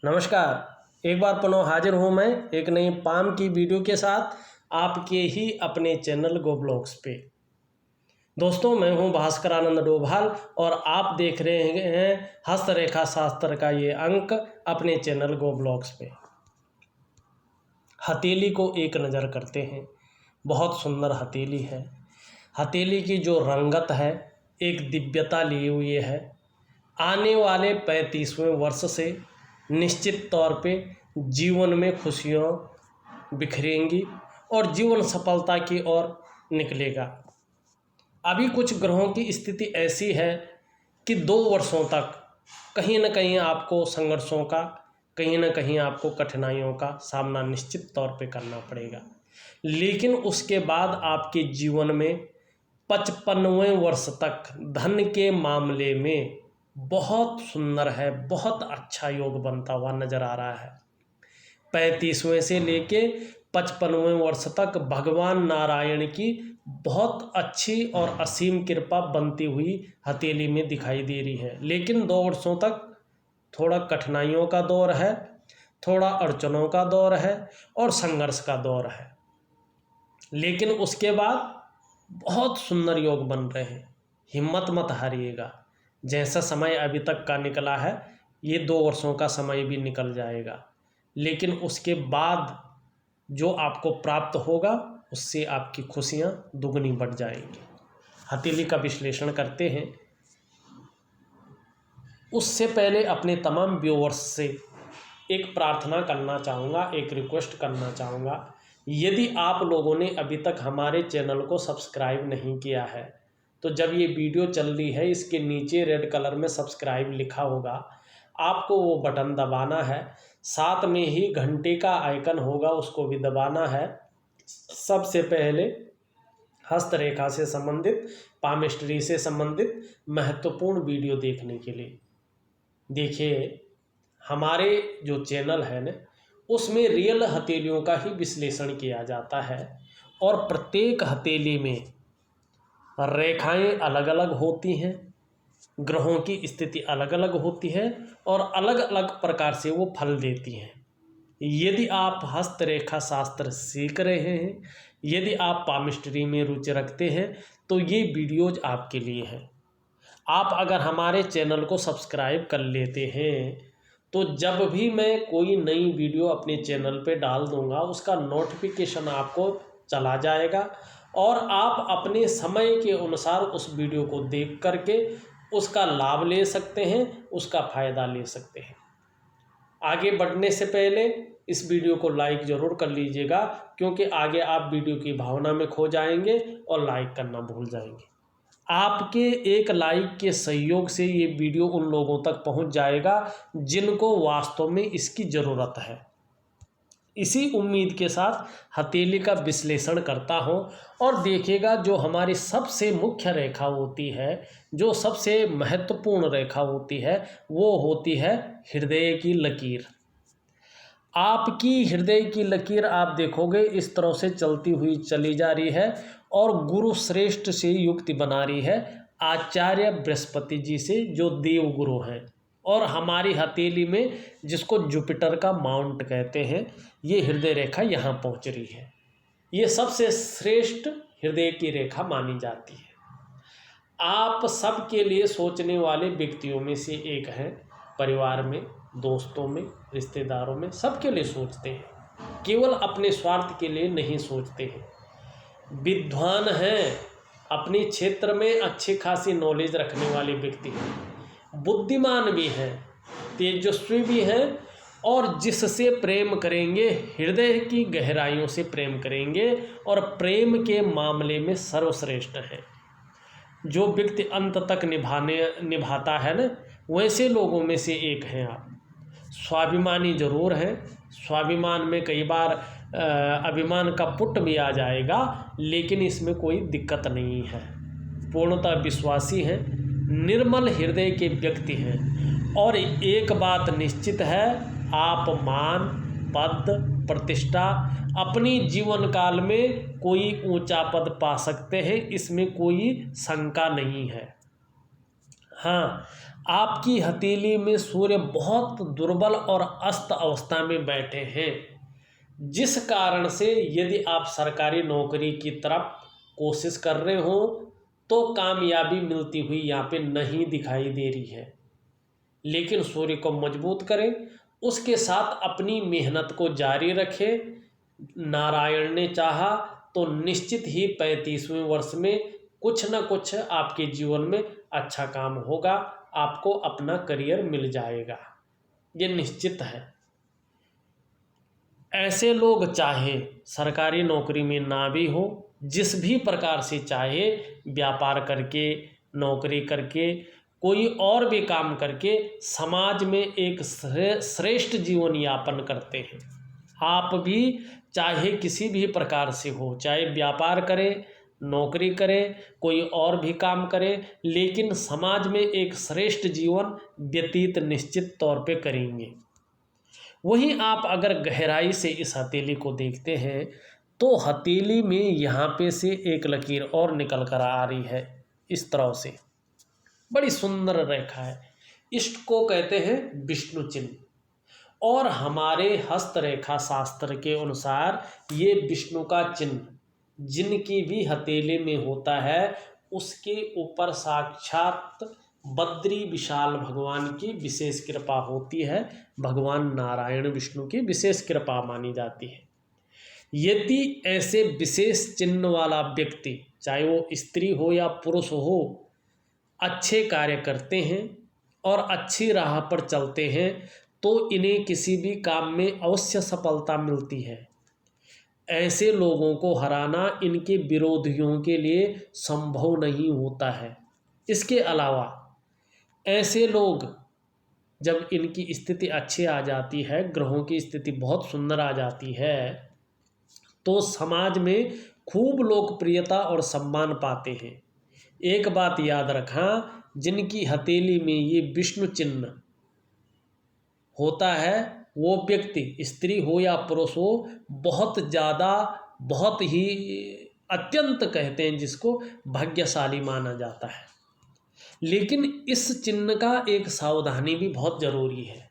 नमस्कार। एक बार पुनः हाजिर हूँ मैं एक नई पाम की वीडियो के साथ आपके ही अपने चैनल गो ब्लॉग्स पे। दोस्तों, मैं हूँ भास्कर आनंद डोभाल और आप देख रहे हैं हस्तरेखा शास्त्र का ये अंक अपने चैनल गो ब्लॉग्स पे। हथेली को एक नज़र करते हैं। बहुत सुंदर हथेली है। हथेली की जो रंगत है एक दिव्यता लिए हुए है। आने वाले 35वें वर्ष से निश्चित तौर पे जीवन में खुशियाँ बिखरेंगी और जीवन सफलता की ओर निकलेगा। अभी कुछ ग्रहों की स्थिति ऐसी है कि 2 वर्षों तक कहीं ना कहीं आपको संघर्षों का, कहीं ना कहीं आपको कठिनाइयों का सामना निश्चित तौर पे करना पड़ेगा। लेकिन उसके बाद आपके जीवन में 55वें वर्ष तक धन के मामले में बहुत सुंदर है, बहुत अच्छा योग बनता हुआ नज़र आ रहा है। 35वें से लेके 55वें वर्ष तक भगवान नारायण की बहुत अच्छी और असीम कृपा बनती हुई हथेली में दिखाई दे रही है। लेकिन 2 वर्षों तक थोड़ा कठिनाइयों का दौर है, थोड़ा अड़चनों का दौर है और संघर्ष का दौर है। लेकिन उसके बाद बहुत सुंदर योग बन रहे हैं। हिम्मत मत हारिएगा। जैसा समय अभी तक का निकला है ये 2 वर्षों का समय भी निकल जाएगा, लेकिन उसके बाद जो आपको प्राप्त होगा उससे आपकी खुशियाँ दुगनी बढ़ जाएंगी। हथेली का विश्लेषण करते हैं। उससे पहले अपने तमाम व्यूअर्स से एक प्रार्थना करना चाहूँगा, एक रिक्वेस्ट करना चाहूँगा। यदि आप लोगों ने अभी तक हमारे चैनल को सब्सक्राइब नहीं किया है तो जब ये वीडियो चल रही है इसके नीचे रेड कलर में सब्सक्राइब लिखा होगा, आपको वो बटन दबाना है। साथ में ही घंटे का आइकन होगा, उसको भी दबाना है। सबसे पहले हस्तरेखा से संबंधित, पामिस्ट्री से संबंधित महत्वपूर्ण वीडियो देखने के लिए देखिए। हमारे जो चैनल है ना उसमें रियल हथेलियों का ही विश्लेषण किया जाता है और प्रत्येक हथेली में रेखाएं अलग अलग होती हैं, ग्रहों की स्थिति अलग अलग होती है और अलग अलग प्रकार से वो फल देती हैं। यदि आप हस्तरेखा शास्त्र सीख रहे हैं, यदि आप पामिस्ट्री में रुचि रखते हैं तो ये वीडियोज आपके लिए हैं। आप अगर हमारे चैनल को सब्सक्राइब कर लेते हैं तो जब भी मैं कोई नई वीडियो अपने चैनल पे डाल दूंगा उसका नोटिफिकेशन आपको चला जाएगा और आप अपने समय के अनुसार उस वीडियो को देख करके उसका लाभ ले सकते हैं, उसका फ़ायदा ले सकते हैं। आगे बढ़ने से पहले इस वीडियो को लाइक ज़रूर कर लीजिएगा, क्योंकि आगे आप वीडियो की भावना में खो जाएंगे और लाइक करना भूल जाएंगे। आपके एक लाइक के सहयोग से ये वीडियो उन लोगों तक पहुंच जाएगा जिनको वास्तव में इसकी ज़रूरत है। इसी उम्मीद के साथ हथेली का विश्लेषण करता हूं और देखिएगा जो हमारी सबसे मुख्य रेखा होती है, जो सबसे महत्वपूर्ण रेखा होती है वो होती है हृदय की लकीर। आपकी हृदय की लकीर आप देखोगे इस तरह से चलती हुई चली जा रही है और गुरु श्रेष्ठ से युक्ति बना रही है आचार्य बृहस्पति जी से, जो देव गुरु हैं। और हमारी हथेली में जिसको जुपिटर का माउंट कहते हैं, ये हृदय रेखा यहाँ पहुँच रही है। ये सबसे श्रेष्ठ हृदय की रेखा मानी जाती है। आप सबके लिए सोचने वाले व्यक्तियों में से एक हैं। परिवार में, दोस्तों में, रिश्तेदारों में, सबके लिए सोचते हैं, केवल अपने स्वार्थ के लिए नहीं सोचते हैं। विद्वान हैं, अपने क्षेत्र में अच्छी खासी नॉलेज रखने वाले व्यक्ति हैं, बुद्धिमान भी हैं, तेजस्वी भी हैं और जिससे प्रेम करेंगे हृदय की गहराइयों से प्रेम करेंगे और प्रेम के मामले में सर्वश्रेष्ठ हैं। जो व्यक्ति अंत तक निभाता है ना, वैसे लोगों में से एक हैं आप। स्वाभिमानी जरूर हैं, स्वाभिमान में कई बार अभिमान का पुट भी आ जाएगा, लेकिन इसमें कोई दिक्कत नहीं है। पूर्णतः विश्वासी हैं, निर्मल हृदय के व्यक्ति हैं और एक बात निश्चित है, आप मान, पद, प्रतिष्ठा अपनी जीवन काल में कोई ऊंचा पद पा सकते हैं, इसमें कोई शंका नहीं है। हाँ, आपकी हथेली में सूर्य बहुत दुर्बल और अस्त अवस्था में बैठे हैं, जिस कारण से यदि आप सरकारी नौकरी की तरफ कोशिश कर रहे हो तो कामयाबी मिलती हुई यहाँ पे नहीं दिखाई दे रही है। लेकिन सूर्य को मजबूत करें, उसके साथ अपनी मेहनत को जारी रखें। नारायण ने चाहा तो निश्चित ही 35वें वर्ष में कुछ न कुछ आपके जीवन में अच्छा काम होगा, आपको अपना करियर मिल जाएगा, ये निश्चित है। ऐसे लोग चाहे सरकारी नौकरी में ना भी हो, जिस भी प्रकार से चाहे व्यापार करके, नौकरी करके, कोई और भी काम करके समाज में एक श्रेष्ठ जीवन यापन करते हैं। आप भी चाहे किसी भी प्रकार से हो, चाहे व्यापार करें, नौकरी करें, कोई और भी काम करें, लेकिन समाज में एक श्रेष्ठ जीवन व्यतीत निश्चित तौर पे करेंगे। वहीं आप अगर गहराई से इस हथेली को देखते हैं तो हथेली में यहाँ पे से एक लकीर और निकल कर आ रही है, इस तरह से बड़ी सुंदर रेखा है। इसको कहते हैं विष्णु चिन्ह। और हमारे हस्तरेखा शास्त्र के अनुसार ये विष्णु का चिन्ह जिनकी भी हथेली में होता है, उसके ऊपर साक्षात बद्री विशाल भगवान की विशेष कृपा होती है। भगवान नारायण विष्णु की विशेष कृपा मानी जाती है। यदि ऐसे विशेष चिन्ह वाला व्यक्ति, चाहे वो स्त्री हो या पुरुष हो, अच्छे कार्य करते हैं और अच्छी राह पर चलते हैं तो इन्हें किसी भी काम में अवश्य सफलता मिलती है। ऐसे लोगों को हराना इनके विरोधियों के लिए संभव नहीं होता है। इसके अलावा ऐसे लोग जब इनकी स्थिति अच्छी आ जाती है, ग्रहों की स्थिति बहुत सुंदर आ जाती है, तो समाज में खूब लोकप्रियता और सम्मान पाते हैं। एक बात याद रखना, जिनकी हथेली में ये विष्णु चिन्ह होता है वो व्यक्ति, स्त्री हो या पुरुष हो, बहुत ज़्यादा, बहुत ही अत्यंत कहते हैं जिसको, भाग्यशाली माना जाता है। लेकिन इस चिन्ह का एक सावधानी भी बहुत ज़रूरी है।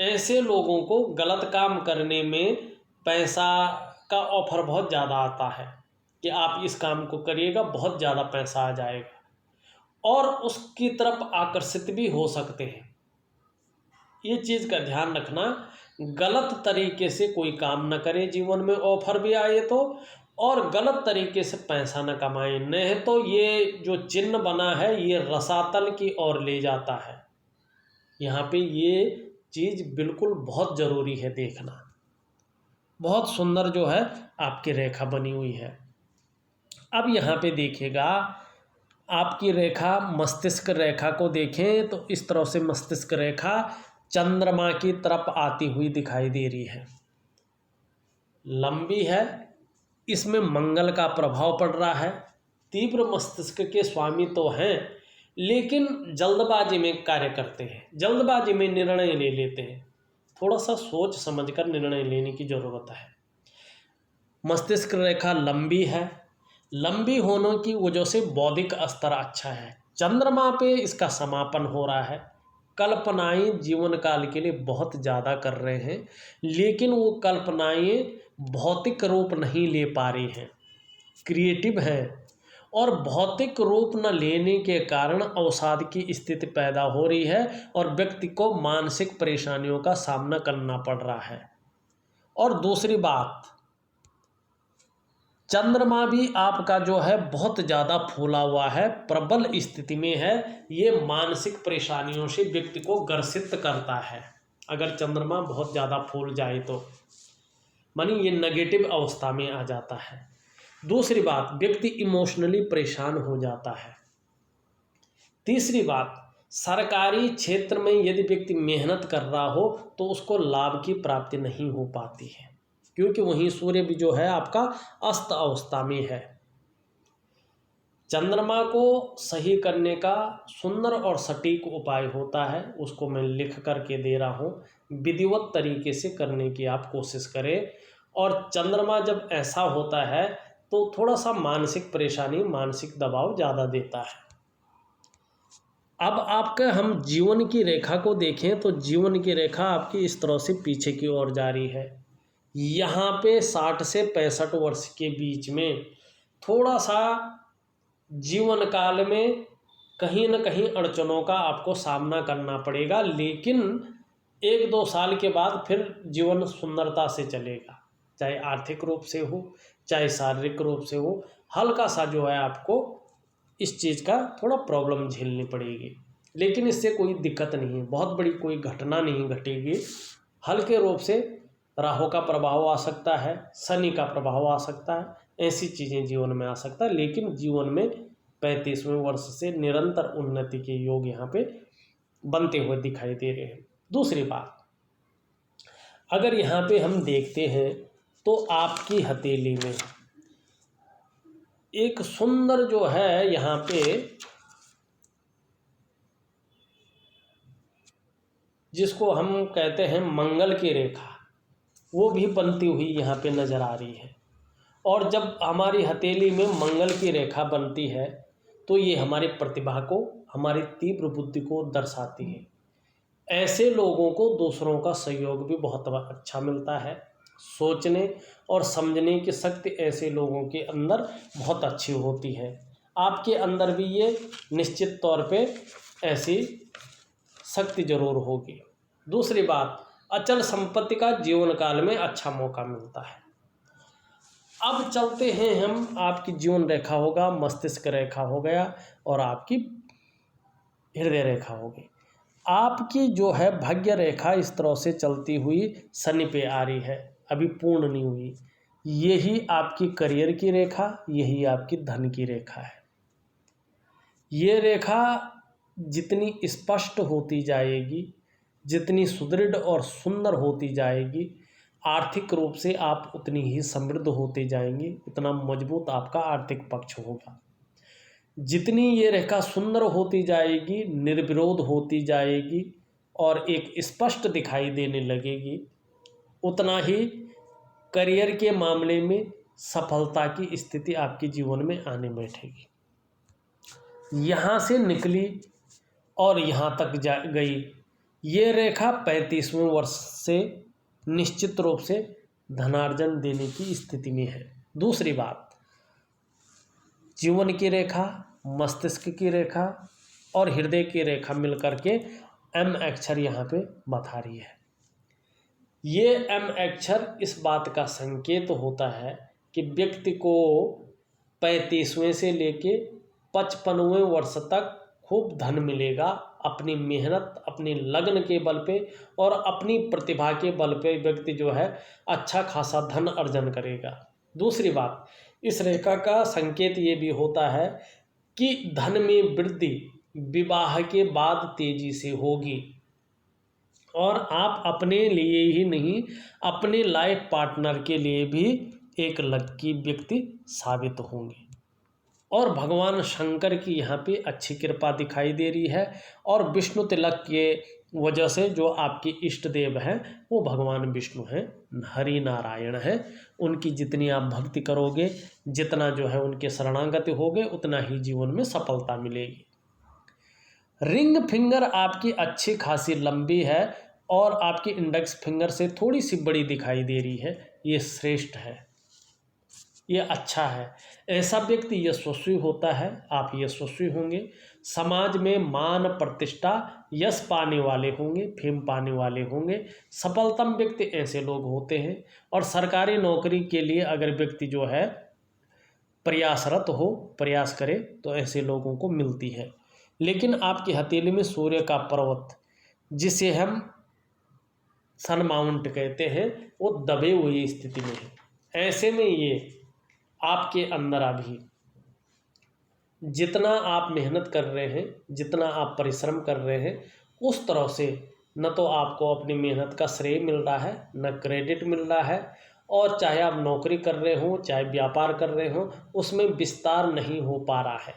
ऐसे लोगों को गलत काम करने में पैसा का ऑफर बहुत ज़्यादा आता है कि आप इस काम को करिएगा, बहुत ज़्यादा पैसा आ जाएगा, और उसकी तरफ आकर्षित भी हो सकते हैं। ये चीज़ का ध्यान रखना, गलत तरीके से कोई काम न करें जीवन में, ऑफर भी आए तो, और गलत तरीके से पैसा न कमाएं, नहीं तो ये जो चिन्ह बना है ये रसातल की ओर ले जाता है। यहाँ पे ये चीज़ बिल्कुल बहुत ज़रूरी है देखना। बहुत सुंदर जो है आपकी रेखा बनी हुई है। अब यहाँ पे देखिएगा, आपकी रेखा, मस्तिष्क रेखा को देखें तो इस तरह से मस्तिष्क रेखा चंद्रमा की तरफ आती हुई दिखाई दे रही है, लंबी है, इसमें मंगल का प्रभाव पड़ रहा है। तीव्र मस्तिष्क के स्वामी तो हैं, लेकिन जल्दबाजी में कार्य करते हैं, जल्दबाजी में निर्णय ले लेते हैं। थोड़ा सा सोच समझकर निर्णय लेने की ज़रूरत है। मस्तिष्क रेखा लंबी है, लंबी होने की वजह से बौद्धिक स्तर अच्छा है। चंद्रमा पे इसका समापन हो रहा है। कल्पनाएं जीवन काल के लिए बहुत ज़्यादा कर रहे हैं, लेकिन वो कल्पनाएं भौतिक रूप नहीं ले पा रही हैं, क्रिएटिव हैं, और भौतिक रूप न लेने के कारण अवसाद की स्थिति पैदा हो रही है और व्यक्ति को मानसिक परेशानियों का सामना करना पड़ रहा है। और दूसरी बात, चंद्रमा भी आपका जो है बहुत ज़्यादा फूला हुआ है, प्रबल स्थिति में है। ये मानसिक परेशानियों से व्यक्ति को ग्रसित करता है। अगर चंद्रमा बहुत ज़्यादा फूल जाए तो मानी ये नेगेटिव अवस्था में आ जाता है। दूसरी बात, व्यक्ति इमोशनली परेशान हो जाता है। तीसरी बात, सरकारी क्षेत्र में यदि व्यक्ति मेहनत कर रहा हो तो उसको लाभ की प्राप्ति नहीं हो पाती है, क्योंकि वहीं सूर्य भी जो है आपका अस्त अवस्था में है। चंद्रमा को सही करने का सुंदर और सटीक उपाय होता है, उसको मैं लिख करके दे रहा हूँ। विधिवत तरीके से करने की आप कोशिश करें। और चंद्रमा जब ऐसा होता है तो थोड़ा सा मानसिक परेशानी, मानसिक दबाव ज़्यादा देता है। अब आपका हम जीवन की रेखा को देखें तो जीवन की रेखा आपकी इस तरह से पीछे की ओर जा रही है। यहाँ पे 60 से 65 वर्ष के बीच में थोड़ा सा जीवन काल में कहीं न कहीं अड़चनों का आपको सामना करना पड़ेगा, लेकिन 1-2 साल के बाद फिर जीवन सुंदरता से चलेगा, चाहे आर्थिक रूप से हो, चाहे शारीरिक रूप से हो। हल्का सा जो है आपको इस चीज़ का थोड़ा प्रॉब्लम झेलनी पड़ेगी, लेकिन इससे कोई दिक्कत नहीं है, बहुत बड़ी कोई घटना नहीं घटेगी। हल्के रूप से राहु का प्रभाव आ सकता है, शनि का प्रभाव आ सकता है, ऐसी चीज़ें जीवन में आ सकता है, लेकिन जीवन में 35वें वर्ष से निरंतर उन्नति के योग यहाँ पे बनते हुए दिखाई दे रहे हैं। दूसरी बात, अगर यहाँ पे हम देखते हैं तो आपकी हथेली में एक सुंदर जो है यहाँ पे जिसको हम कहते हैं मंगल की रेखा, वो भी बनती हुई यहाँ पे नज़र आ रही है। और जब हमारी हथेली में मंगल की रेखा बनती है तो ये हमारी प्रतिभा को, हमारी तीव्र बुद्धि को दर्शाती है। ऐसे लोगों को दूसरों का सहयोग भी बहुत अच्छा मिलता है। सोचने और समझने की शक्ति ऐसे लोगों के अंदर बहुत अच्छी होती है। आपके अंदर भी ये निश्चित तौर पे ऐसी शक्ति जरूर होगी। दूसरी बात, अचल संपत्ति का जीवन काल में अच्छा मौका मिलता है। अब चलते हैं हम, आपकी जीवन रेखा होगा, मस्तिष्क रेखा हो गया और आपकी हृदय रेखा हो गई। आपकी जो है भाग्य रेखा इस तरह से चलती हुई शनि पे आ रही है, अभी पूर्ण नहीं हुई। यही आपकी करियर की रेखा, यही आपकी धन की रेखा है। ये रेखा जितनी स्पष्ट होती जाएगी, जितनी सुदृढ़ और सुंदर होती जाएगी, आर्थिक रूप से आप उतनी ही समृद्ध होते जाएंगे, उतना मजबूत आपका आर्थिक पक्ष होगा। जितनी ये रेखा सुंदर होती जाएगी, निर्विरोध होती जाएगी और एक स्पष्ट दिखाई देने लगेगी, उतना ही करियर के मामले में सफलता की स्थिति आपके जीवन में आने बैठेगी। यहाँ से निकली और यहाँ तक जा गई ये रेखा 35वें वर्ष से निश्चित रूप से धनार्जन देने की स्थिति में है। दूसरी बात, जीवन की रेखा, मस्तिष्क की रेखा और हृदय की रेखा मिलकर के एम अक्षर यहाँ पे बता रही है। ये एम अक्षर इस बात का संकेत होता है कि व्यक्ति को 35वें से लेके 55वें वर्ष तक खूब धन मिलेगा, अपनी मेहनत, अपनी लगन के बल पे और अपनी प्रतिभा के बल पे व्यक्ति जो है अच्छा खासा धन अर्जन करेगा। दूसरी बात, इस रेखा का संकेत ये भी होता है कि धन में वृद्धि विवाह के बाद तेजी से होगी और आप अपने लिए ही नहीं, अपने लाइफ पार्टनर के लिए भी एक लकी व्यक्ति साबित होंगे। और भगवान शंकर की यहाँ पे अच्छी कृपा दिखाई दे रही है और विष्णु तिलक के वजह से जो आपके इष्ट देव हैं वो भगवान विष्णु हैं, हरि नारायण हैं। उनकी जितनी आप भक्ति करोगे, जितना जो है उनके शरणागति होगे, उतना ही जीवन में सफलता मिलेगी। रिंग फिंगर आपकी अच्छी खासी लंबी है और आपकी इंडेक्स फिंगर से थोड़ी सी बड़ी दिखाई दे रही है। ये श्रेष्ठ है, ये अच्छा है। ऐसा व्यक्ति यशस्वी होता है, आप यशस्वी होंगे। समाज में मान प्रतिष्ठा यश पाने वाले होंगे, फेम पाने वाले होंगे। सफलतम व्यक्ति ऐसे लोग होते हैं। और सरकारी नौकरी के लिए अगर व्यक्ति जो है प्रयासरत हो, प्रयास करे तो ऐसे लोगों को मिलती है। लेकिन आपकी हथेली में सूर्य का पर्वत, जिसे हम सन माउंट कहते हैं, वो दबे हुई स्थिति में है। ऐसे में ये आपके अंदर अभी जितना आप मेहनत कर रहे हैं, जितना आप परिश्रम कर रहे हैं, उस तरह से न तो आपको अपनी मेहनत का श्रेय मिल रहा है, न क्रेडिट मिल रहा है। और चाहे आप नौकरी कर रहे हो, चाहे व्यापार कर रहे हो, उसमें विस्तार नहीं हो पा रहा है।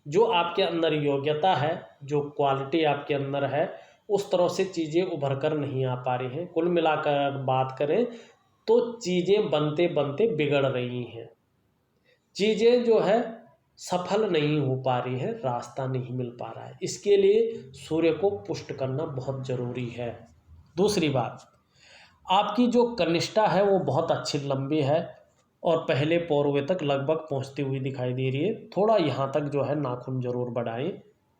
जो आपके अंदर योग्यता है, जो क्वालिटी आपके अंदर है, उस तरह से चीज़ें उभर कर नहीं आ पा रही हैं। कुल मिलाकर बात करें तो चीज़ें बनते बनते बिगड़ रही हैं। चीज़ें जो है सफल नहीं हो पा रही है, रास्ता नहीं मिल पा रहा है। इसके लिए सूर्य को पुष्ट करना बहुत ज़रूरी है। दूसरी बात, आपकी जो कनिष्ठा है वो बहुत अच्छी लंबी है और पहले पौरवे तक लगभग पहुंचती हुई दिखाई दे रही है। थोड़ा यहाँ तक जो है नाखून जरूर बढ़ाएं,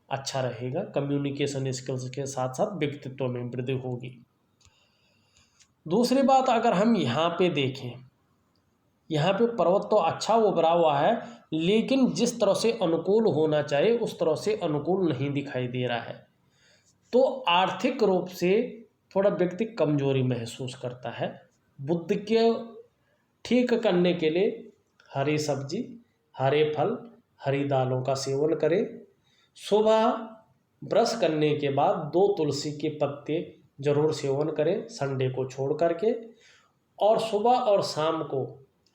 अच्छा रहेगा। कम्युनिकेशन स्किल्स के साथ साथ व्यक्तित्व में वृद्धि होगी। दूसरी बात, अगर हम यहाँ पे देखें, यहाँ पे पर्वत तो अच्छा उभरा हुआ है, लेकिन जिस तरह से अनुकूल होना चाहिए उस तरह से अनुकूल नहीं दिखाई दे रहा है। तो आर्थिक रूप से थोड़ा व्यक्ति कमजोरी महसूस करता है। बुद्धि के ठीक करने के लिए हरी सब्जी, हरे फल, हरी दालों का सेवन करें। सुबह ब्रश करने के बाद 2 तुलसी के पत्ते जरूर सेवन करें, संडे को छोड़ करके। और सुबह और शाम को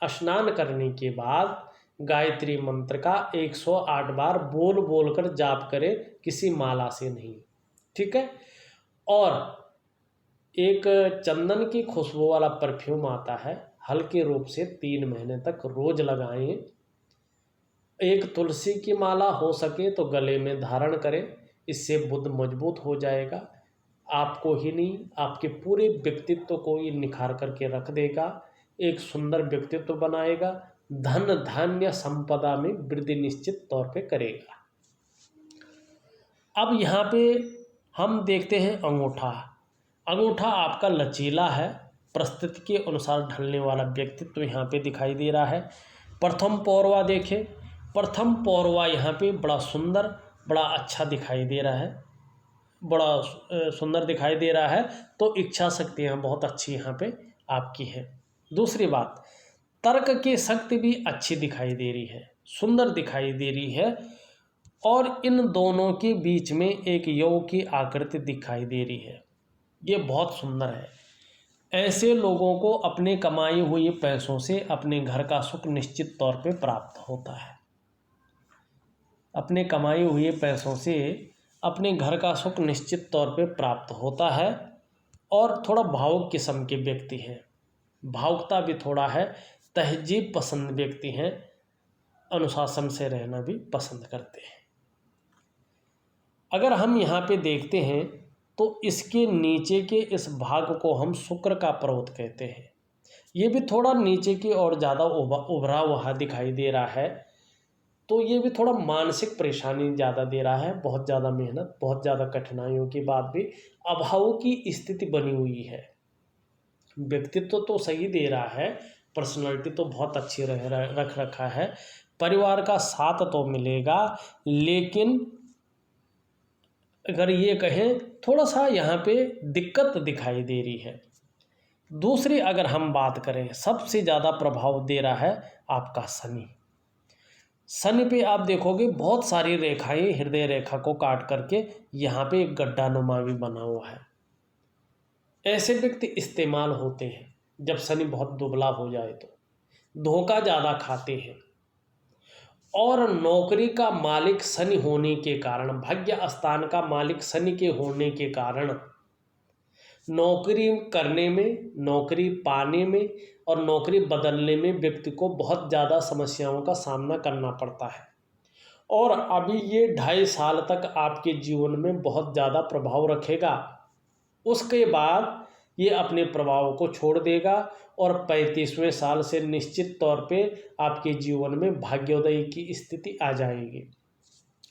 स्नान करने के बाद गायत्री मंत्र का 108 बार बोल बोल कर जाप करें, किसी माला से नहीं, ठीक है। और एक चंदन की खुशबू वाला परफ्यूम आता है, हल्के रूप से 3 महीने तक रोज लगाएं। एक तुलसी की माला हो सके तो गले में धारण करें, इससे बुद्ध मजबूत हो जाएगा। आपको ही नहीं, आपके पूरे व्यक्तित्व को ये निखार करके रख देगा, एक सुंदर व्यक्तित्व बनाएगा। धन धान्य संपदा में वृद्धि निश्चित तौर पे करेगा। अब यहाँ पे हम देखते हैं अंगूठा। अंगूठा आपका लचीला है, परिस्थिति के अनुसार ढलने वाला व्यक्तित्व यहाँ पे दिखाई दे रहा है। प्रथम पौरवा देखें, प्रथम पौरवा यहाँ पे बड़ा सुंदर, बड़ा अच्छा दिखाई दे रहा है, बड़ा सुंदर दिखाई दे रहा है। तो इच्छा शक्तियाँ बहुत अच्छी यहाँ पे आपकी है। दूसरी बात, तर्क की शक्ति भी अच्छी दिखाई दे रही है, सुंदर दिखाई दे रही है। और इन दोनों के बीच में एक योग की आकृति दिखाई दे रही है, ये बहुत सुंदर है। ऐसे लोगों को अपने कमाए हुए पैसों से अपने घर का सुख निश्चित तौर पे प्राप्त होता है। अपने कमाए हुए पैसों से अपने घर का सुख निश्चित तौर पे प्राप्त होता है। और थोड़ा भावुक किस्म के व्यक्ति हैं, भावुकता भी थोड़ा है, तहजीब पसंद व्यक्ति हैं, अनुशासन से रहना भी पसंद करते हैं। अगर हम यहाँ पे देखते हैं तो इसके नीचे के इस भाग को हम शुक्र का पर्वत कहते हैं। ये भी थोड़ा नीचे की और ज़्यादा उभरा हुआ दिखाई दे रहा है। तो ये भी थोड़ा मानसिक परेशानी ज़्यादा दे रहा है, बहुत ज़्यादा मेहनत, बहुत ज़्यादा कठिनाइयों के बाद भी अभाव की स्थिति बनी हुई है। व्यक्तित्व तो सही दे रहा है, पर्सनालिटी तो बहुत अच्छी रख रखा है, परिवार का साथ तो मिलेगा, लेकिन अगर ये कहें थोड़ा सा यहाँ पे दिक्कत दिखाई दे रही है। दूसरी अगर हम बात करें, सबसे ज़्यादा प्रभाव दे रहा है आपका शनि। शनि पे आप देखोगे बहुत सारी रेखाएं हृदय रेखा को काट करके यहाँ पे एक गड्ढा नुमा भी बना हुआ है। ऐसे व्यक्ति इस्तेमाल होते हैं जब शनि बहुत दुबला हो जाए तो, धोखा ज़्यादा खाते हैं। और नौकरी का मालिक शनि होने के कारण, भाग्य स्थान का मालिक शनि के होने के कारण नौकरी करने में, नौकरी पाने में और नौकरी बदलने में व्यक्ति को बहुत ज़्यादा समस्याओं का सामना करना पड़ता है। और अभी ये 2.5 साल तक आपके जीवन में बहुत ज़्यादा प्रभाव रखेगा। उसके बाद ये अपने प्रभाव को छोड़ देगा और 35वें साल से निश्चित तौर पे आपके जीवन में भाग्योदय की स्थिति आ जाएगी।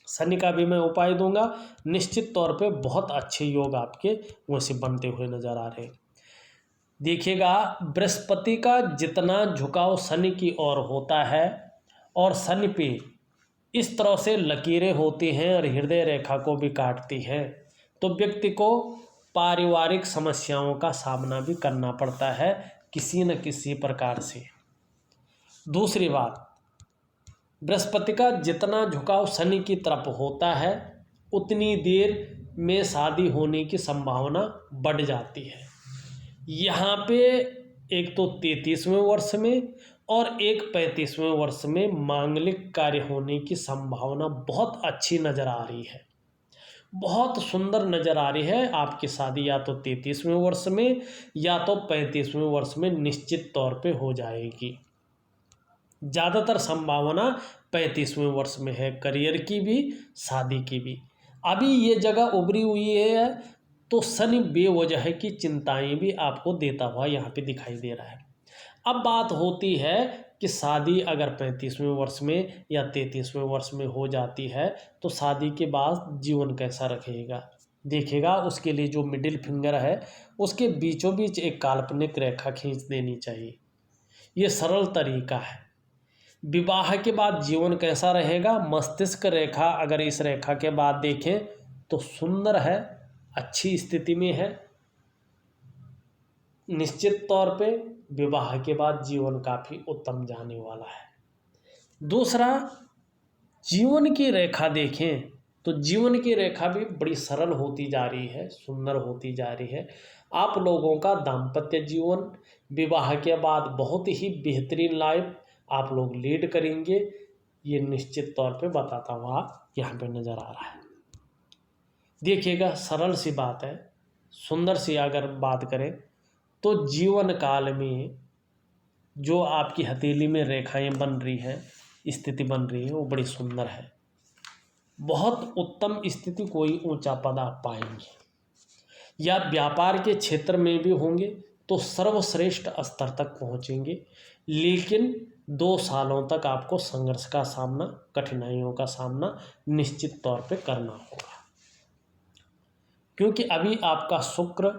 शनि का भी मैं उपाय दूंगा, निश्चित तौर पे बहुत अच्छे योग आपके वैसे बनते हुए नजर आ रहे हैं। देखिएगा, बृहस्पति का जितना झुकाव शनि की ओर होता है और शनि पे इस तरह से लकीरें होती हैं और हृदय रेखा को भी काटती हैं, तो व्यक्ति को पारिवारिक समस्याओं का सामना भी करना पड़ता है किसी न किसी प्रकार से। दूसरी बात, बृहस्पति का जितना झुकाव शनि की तरफ होता है उतनी देर में शादी होने की संभावना बढ़ जाती है। यहाँ पे एक तो 33वें वर्ष में और एक 35वें वर्ष में मांगलिक कार्य होने की संभावना बहुत अच्छी नज़र आ रही है, बहुत सुंदर नज़र आ रही है। आपकी शादी या तो 33वें वर्ष में या तो 35वें वर्ष में निश्चित तौर पे हो जाएगी। ज़्यादातर संभावना 35वें वर्ष में है, करियर की भी, शादी की भी। अभी ये जगह उभरी हुई है, तो शनि बेवजह की चिंताएं भी आपको देता हुआ यहाँ पे दिखाई दे रहा है। अब बात होती है कि शादी अगर 35वें वर्ष में या 33वें वर्ष में हो जाती है तो शादी के बाद जीवन कैसा रहेगा, देखेगा। उसके लिए जो मिडिल फिंगर है उसके बीचों बीच एक काल्पनिक रेखा खींच देनी चाहिए। ये सरल तरीका है। विवाह के बाद जीवन कैसा रहेगा, मस्तिष्क रेखा अगर इस रेखा के बाद देखें तो सुंदर है, अच्छी स्थिति में है। निश्चित तौर पे विवाह के बाद जीवन काफ़ी उत्तम जाने वाला है। दूसरा, जीवन की रेखा देखें तो जीवन की रेखा भी बड़ी सरल होती जा रही है, सुंदर होती जा रही है। आप लोगों का दाम्पत्य जीवन विवाह के बाद बहुत ही बेहतरीन लाइफ आप लोग लीड करेंगे, ये निश्चित तौर पे बताता हुआ यहाँ पे नज़र आ रहा है। देखिएगा, सरल सी बात है, सुंदर सी अगर बात करें तो जीवन काल में जो आपकी हथेली में रेखाएं बन रही हैं, स्थिति बन रही है, वो बड़ी सुंदर है। बहुत उत्तम स्थिति, कोई ऊंचा पद आप पाएंगे, या व्यापार के क्षेत्र में भी होंगे तो सर्वश्रेष्ठ स्तर तक पहुंचेंगे। लेकिन 2 सालों तक आपको संघर्ष का सामना, कठिनाइयों का सामना निश्चित तौर पे करना होगा, क्योंकि अभी आपका शुक्र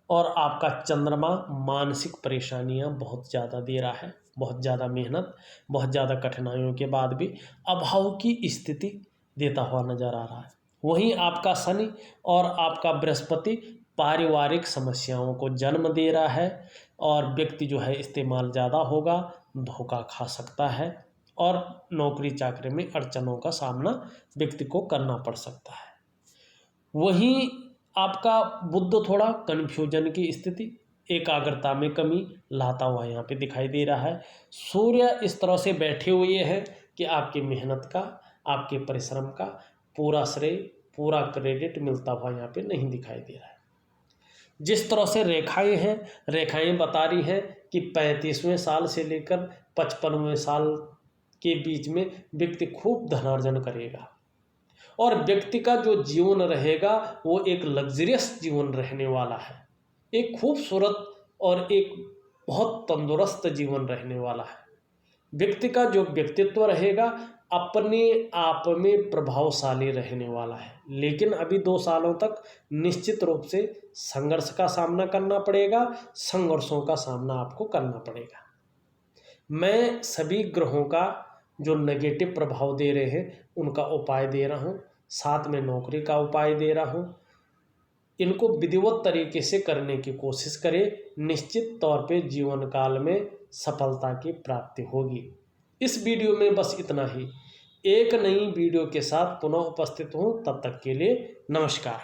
और आपका चंद्रमा मानसिक परेशानियां बहुत ज़्यादा दे रहा है। बहुत ज़्यादा मेहनत, बहुत ज़्यादा कठिनाइयों के बाद भी अभाव की स्थिति देता हुआ नज़र आ रहा है। वहीं आपका शनि और आपका बृहस्पति पारिवारिक समस्याओं को जन्म दे रहा है, और व्यक्ति जो है इस्तेमाल ज़्यादा होगा, धोखा खा सकता है, और नौकरी चाकरी में अड़चनों का सामना व्यक्ति को करना पड़ सकता है। वहीं आपका बुध थोड़ा कन्फ्यूजन की स्थिति, एकाग्रता में कमी लाता हुआ यहाँ पे दिखाई दे रहा है। सूर्य इस तरह से बैठे हुए हैं कि आपकी मेहनत का, आपके परिश्रम का पूरा श्रेय, पूरा क्रेडिट मिलता हुआ यहाँ पे नहीं दिखाई दे रहा है। जिस तरह से रेखाएं हैं, रेखाएं बता रही हैं कि 35वें साल से लेकर 55वें साल के बीच में व्यक्ति खूब धनार्जन करेगा, और व्यक्ति का जो जीवन रहेगा वो एक लग्जरियस जीवन रहने वाला है, एक खूबसूरत और एक बहुत तंदुरुस्त जीवन रहने वाला है। व्यक्ति का जो व्यक्तित्व रहेगा अपने आप में प्रभावशाली रहने वाला है। लेकिन अभी 2 सालों तक निश्चित रूप से संघर्ष का सामना करना पड़ेगा, संघर्षों का सामना आपको करना पड़ेगा। मैं सभी ग्रहों का जो नेगेटिव प्रभाव दे रहे हैं उनका उपाय दे रहा हूँ, साथ में नौकरी का उपाय दे रहा हूँ। इनको विधिवत तरीके से करने की कोशिश करें, निश्चित तौर पे जीवन काल में सफलता की प्राप्ति होगी। इस वीडियो में बस इतना ही। एक नई वीडियो के साथ पुनः उपस्थित हूँ, तब तक के लिए नमस्कार।